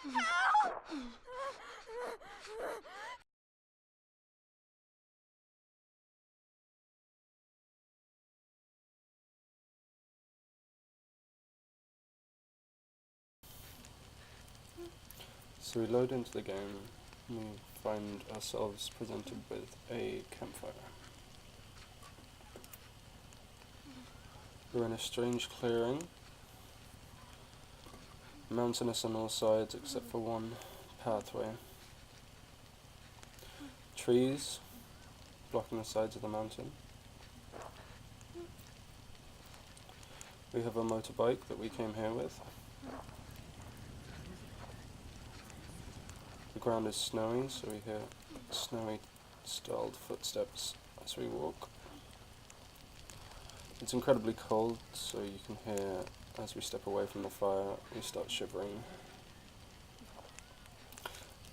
So we load into the game and we find ourselves presented with a campfire. We're in a strange clearing, mountainous on all sides except for one pathway. Trees blocking the sides of the mountain. We have a motorbike that we came here with. The ground is snowy, so we hear snowy styled footsteps as we walk. It's incredibly cold, so you can hear as we step away from the fire, we start shivering.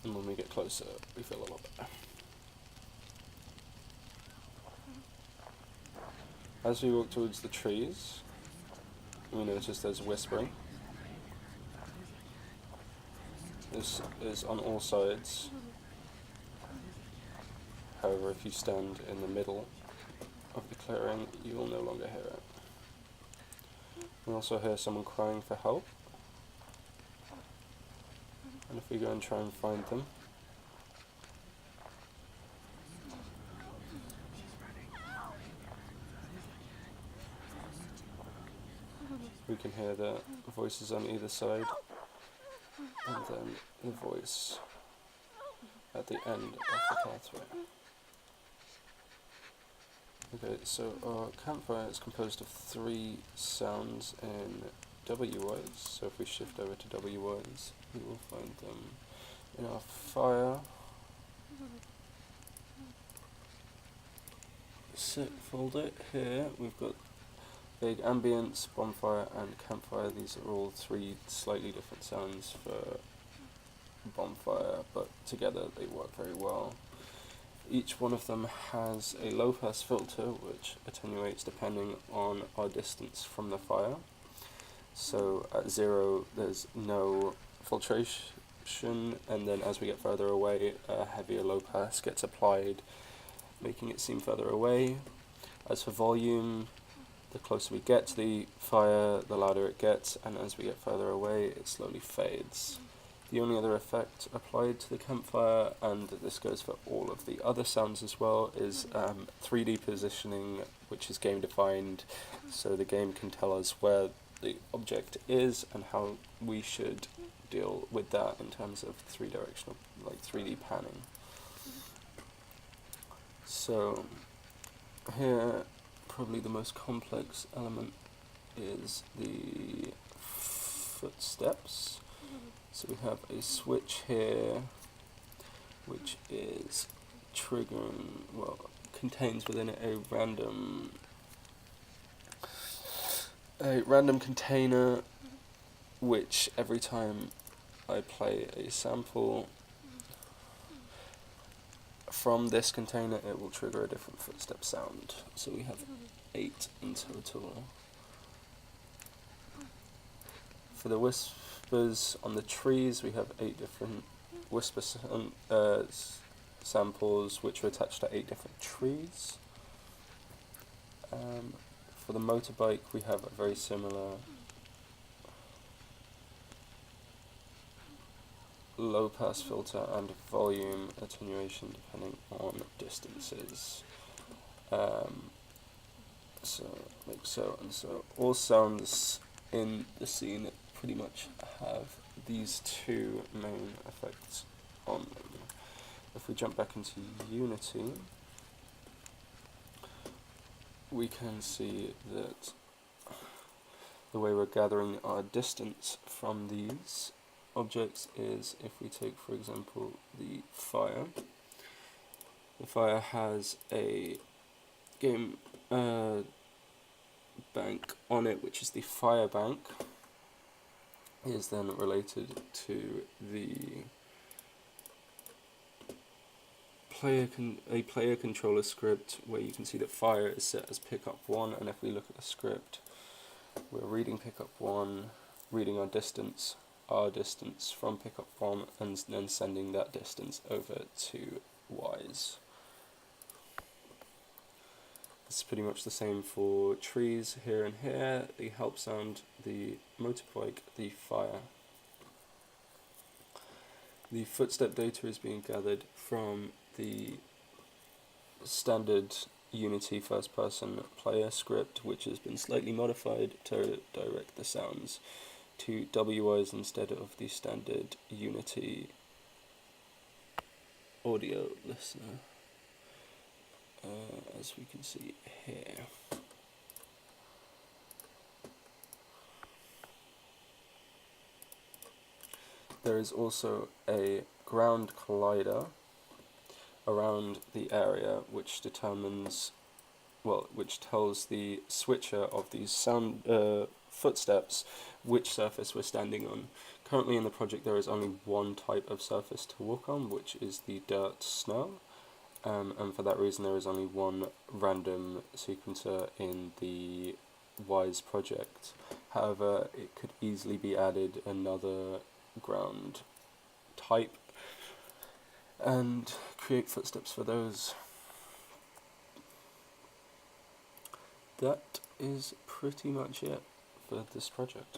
And when we get closer, we feel a lot better. As we walk towards the trees, we notice there's whispering. This is on all sides. However, if you stand in the middle of the clearing, you will no longer hear it. We also hear someone crying for help. And if we go and try and find them, we can hear the voices on either side, and then the voice at the end of the pathway. Okay, so our campfire is composed of 3 sounds in WYs, so if we shift over to WYs, we will find them in our fire set folder. Here we've got vague ambience, bonfire and campfire. These are all 3 slightly different sounds for bonfire, but together they work very well. Each one of them has a low pass filter which attenuates depending on our distance from the fire. So at 0 there's no filtration, and then as we get further away a heavier low pass gets applied, making it seem further away. As for volume, the closer we get to the fire, the louder it gets, and as we get further away, it slowly fades. The only other effect applied to the campfire, and this goes for all of the other sounds as well, is 3D positioning, which is game defined, so the game can tell us where the object is and how we should deal with that in terms of 3-directional, like 3D panning. So here, probably the most complex element is the footsteps. So we have a switch here, which is triggering, well, contains within it a random container, which every time I play a sample from this container, it will trigger a different footstep sound. So we have 8 in total. For the whispers on the trees, we have 8 different whisper samples, which are attached to 8 different trees. For the motorbike, we have a very similar low pass filter and volume attenuation depending on distances. So like so and so. All sounds in the scene pretty much have these 2 main effects on them. If we jump back into Unity, we can see that the way we're gathering our distance from these objects is if we take, for example, the fire. The fire has a game bank on it, which is the fire bank. It is then related to the player controller script, where you can see that fire is set as pickup 1, and if we look at the script, we're reading pickup 1, reading our distance R distance from pickup from, and then sending that distance over to Y's. It's pretty much the same for trees here and here, the help sound, the motorbike, the fire. The footstep data is being gathered from the standard Unity first person player script, which has been slightly modified to direct the sounds to WIs instead of the standard Unity audio listener, as we can see here. There is also a ground collider around the area which determines, which tells the switcher of these sound footsteps which surface we're standing on. Currently in the project there is only one type of surface to walk on, which is the dirt snow, and for that reason there is only one random sequencer in the Wise project. However, it could easily be added another ground type and create footsteps for those. That is pretty much it for this project.